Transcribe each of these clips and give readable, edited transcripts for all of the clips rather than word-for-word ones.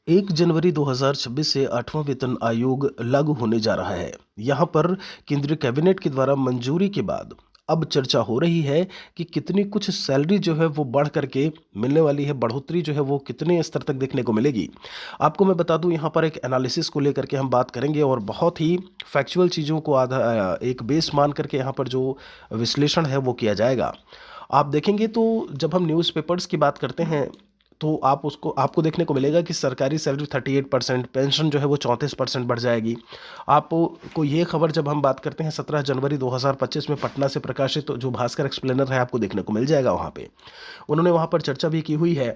1 जनवरी 2026 से 8वां वेतन आयोग लागू होने जा रहा है। यहाँ पर केंद्रीय कैबिनेट के द्वारा मंजूरी के बाद अब चर्चा हो रही है कि कितनी कुछ सैलरी जो है वो बढ़ करके मिलने वाली है, बढ़ोतरी जो है वो कितने स्तर तक देखने को मिलेगी। आपको मैं बता दूं, यहाँ पर एक एनालिसिस को लेकर के हम बात करेंगे और बहुत ही फैक्चुअल चीज़ों को एक बेस मान करके यहाँ पर जो विश्लेषण है वो किया जाएगा। आप देखेंगे तो जब हम न्यूज़पेपर्स की बात करते हैं तो आपको देखने को मिलेगा कि सरकारी सैलरी 38%, पेंशन जो है वो 34% बढ़ जाएगी। आपको ये खबर जब हम बात करते हैं 17 जनवरी 2025 में पटना से प्रकाशित तो जो भास्कर एक्सप्लेनर है आपको देखने को मिल जाएगा। वहाँ पे उन्होंने वहाँ पर चर्चा भी की हुई है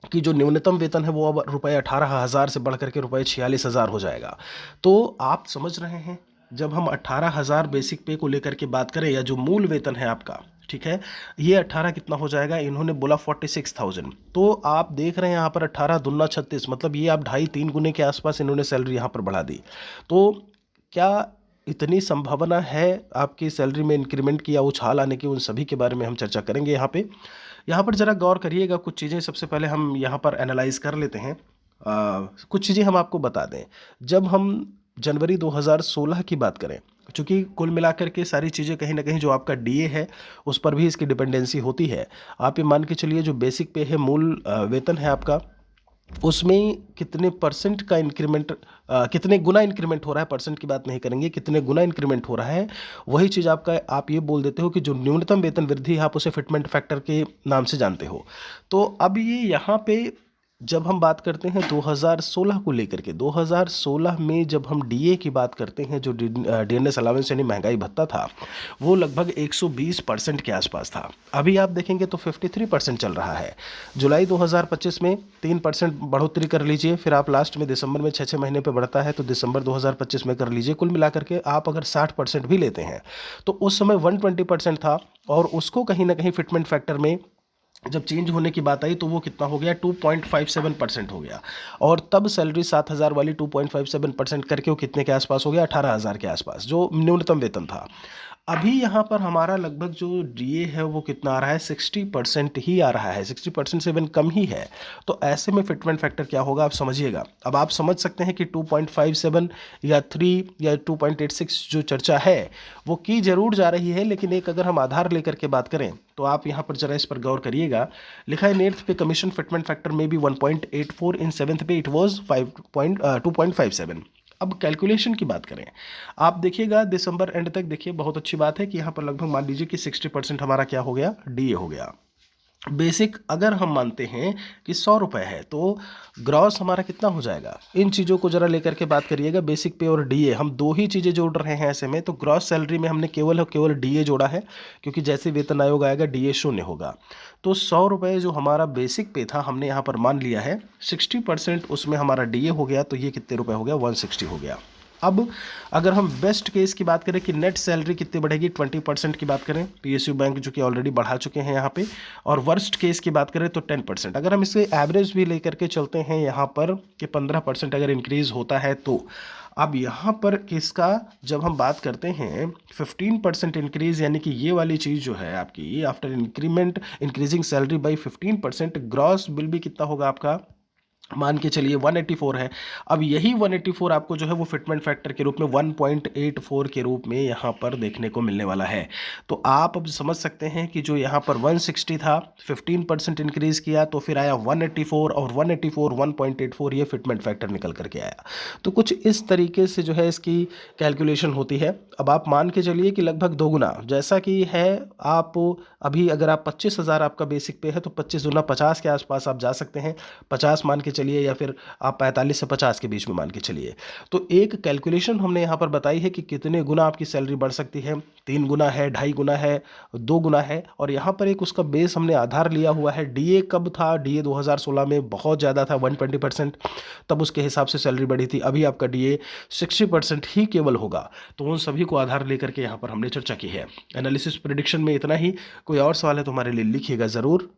कि जो न्यूनतम वेतन है वो अब रुपये 18,000 से बढ़ करके रुपये 46,000 हो जाएगा। तो आप समझ रहे हैं, जब हम 18,000 बेसिक पे को लेकर के बात करें या जो मूल वेतन है आपका, ठीक है, ये 18 कितना हो जाएगा, इन्होंने बोला 46,000। तो आप देख रहे हैं यहाँ पर 18 दूना 36, मतलब ये आप 2.5-3 गुने के आसपास इन्होंने सैलरी यहाँ पर बढ़ा दी। तो क्या इतनी संभावना है आपकी सैलरी में इंक्रीमेंट की या उछाल आने की, उन सभी के बारे में हम चर्चा करेंगे यहाँ पर ज़रा गौर करिएगा। कुछ चीज़ें सबसे पहले हम यहाँ पर एनालाइज कर लेते हैं। कुछ चीज़ें हम आपको बता दें। जब हम जनवरी 2016 की बात करें, चूँकि कुल मिलाकर के सारी चीज़ें कहीं ना कहीं जो आपका डीए है उस पर भी इसकी डिपेंडेंसी होती है। आप ये मान के चलिए जो बेसिक पे है, मूल वेतन है आपका, उसमें कितने परसेंट का इंक्रीमेंट, कितने गुना इंक्रीमेंट हो रहा है, परसेंट की बात नहीं करेंगे, कितने गुना इंक्रीमेंट हो रहा है, वही चीज़ आपका आप ये बोल देते हो कि जो न्यूनतम वेतन वृद्धि है आप उसे फिटमेंट फैक्टर के नाम से जानते हो। तो अब ये यहाँ पे जब हम बात करते हैं 2016 को लेकर के, 2016 में जब हम डीए की बात करते हैं, जो डीएनएस अलावेंस यानी महंगाई भत्ता था, वो लगभग 120% के आसपास था। अभी आप देखेंगे तो 53% चल रहा है। जुलाई 2025 में 3% बढ़ोतरी कर लीजिए, फिर आप लास्ट में दिसंबर में 6-6 महीने पे बढ़ता है तो दिसंबर 2025 में कर लीजिए। कुल मिलाकर के आप अगर 60% भी लेते हैं तो उस समय 120% था, और उसको कहीं ना कहीं फिटमेंट फैक्टर में जब चेंज होने की बात आई तो वो कितना हो गया, 2.57% हो गया। और तब सैलरी 7,000 वाली 2.57% करके वो कितने के आसपास हो गया, 18,000 के आसपास, जो न्यूनतम वेतन था। अभी यहाँ पर हमारा लगभग जो डीए है वो कितना आ रहा है, 60% ही आ रहा है, 60% से इवन कम ही है। तो ऐसे में फिटमेंट फैक्टर क्या होगा आप समझिएगा। अब आप समझ सकते हैं कि 2.57 या 3 या 2.86 जो चर्चा है वो की जरूर जा रही है, लेकिन एक अगर हम आधार लेकर के बात करें तो आप यहाँ पर जरा इस पर गौर करिएगा। लिखा है नेट पे कमीशन फिटमेंट फैक्टर में भी 1.84, इन 7th पे इट वाज 2.57। अब कैलकुलेशन की बात करें, आप देखिएगा दिसंबर एंड तक, देखिए बहुत अच्छी बात है कि यहाँ पर लगभग मान लीजिए कि 60% हमारा क्या हो गया, डीए हो गया। बेसिक अगर हम मानते हैं कि 100 रुपये है तो ग्रॉस हमारा कितना हो जाएगा, इन चीज़ों को जरा लेकर के बात करिएगा। बेसिक पे और डीए हम दो ही चीज़ें जोड़ रहे हैं ऐसे में, तो ग्रॉस सैलरी में हमने केवल और केवल डीए जोड़ा है, क्योंकि जैसे वेतन आयोग आएगा डीए शून्य होगा। तो 100 रुपये जो हमारा बेसिक पे था हमने यहाँ पर मान लिया है, 60% उसमें हमारा डीए हो गया, तो ये कितने रुपये हो गया, 160 हो गया। अब अगर हम बेस्ट केस की बात करें कि नेट सैलरी कितनी बढ़ेगी, 20% की बात करें, पीएसयू बैंक जो कि ऑलरेडी बढ़ा चुके हैं यहाँ पे, और वर्स्ट केस की बात करें तो 10%। अगर हम इसे एवरेज भी लेकर के चलते हैं यहाँ पर कि 15% अगर इंक्रीज होता है तो अब यहाँ पर किसका जब हम बात करते हैं 15% इंक्रीज, यानी कि ये वाली चीज़ जो है आपकी, after increment increasing salary by 15%, gross bill भी कितना होगा आपका, मान के चलिए 184 है। अब यही 184 आपको जो है वो फिटमेंट फैक्टर के रूप में 1.84 के रूप में यहाँ पर देखने को मिलने वाला है। तो आप अब समझ सकते हैं कि जो यहाँ पर 160 था, 15% इंक्रीज किया तो फिर आया 184, और 184 1.84 ये फिटमेंट फैक्टर निकल करके आया। तो कुछ इस तरीके से जो है इसकी कैलकुलेशन होती है। अब आप मान के चलिए कि लगभग दोगुना जैसा कि है, आप अभी अगर आप 25,000 आपका बेसिक पे है तो 25 दूना 50 के आसपास आप जा सकते हैं, 50 मान के चलिए, या फिर आप 45 से 50 के बीच में मान के चलिए। तो एक कैलकुलेशन हमने यहाँ पर बताई है कि कितने गुना आपकी सैलरी बढ़ सकती है, 3 गुना है, 2.5 गुना है, 2 गुना है। और यहाँ पर एक उसका बेस हमने आधार लिया हुआ है, डीए कब था, डीए 2016 में बहुत ज़्यादा था 120%, तब उसके हिसाब से सैलरी बढ़ी थी। अभी आपका डीए 60% ही केवल होगा। तो उन सभी को आधार लेकर के यहाँ पर हमने चर्चा की है। एनालिसिस प्रेडिक्शन में इतना ही। कोई और सवाल है तो हमारे लिए लिखिएगा ज़रूर।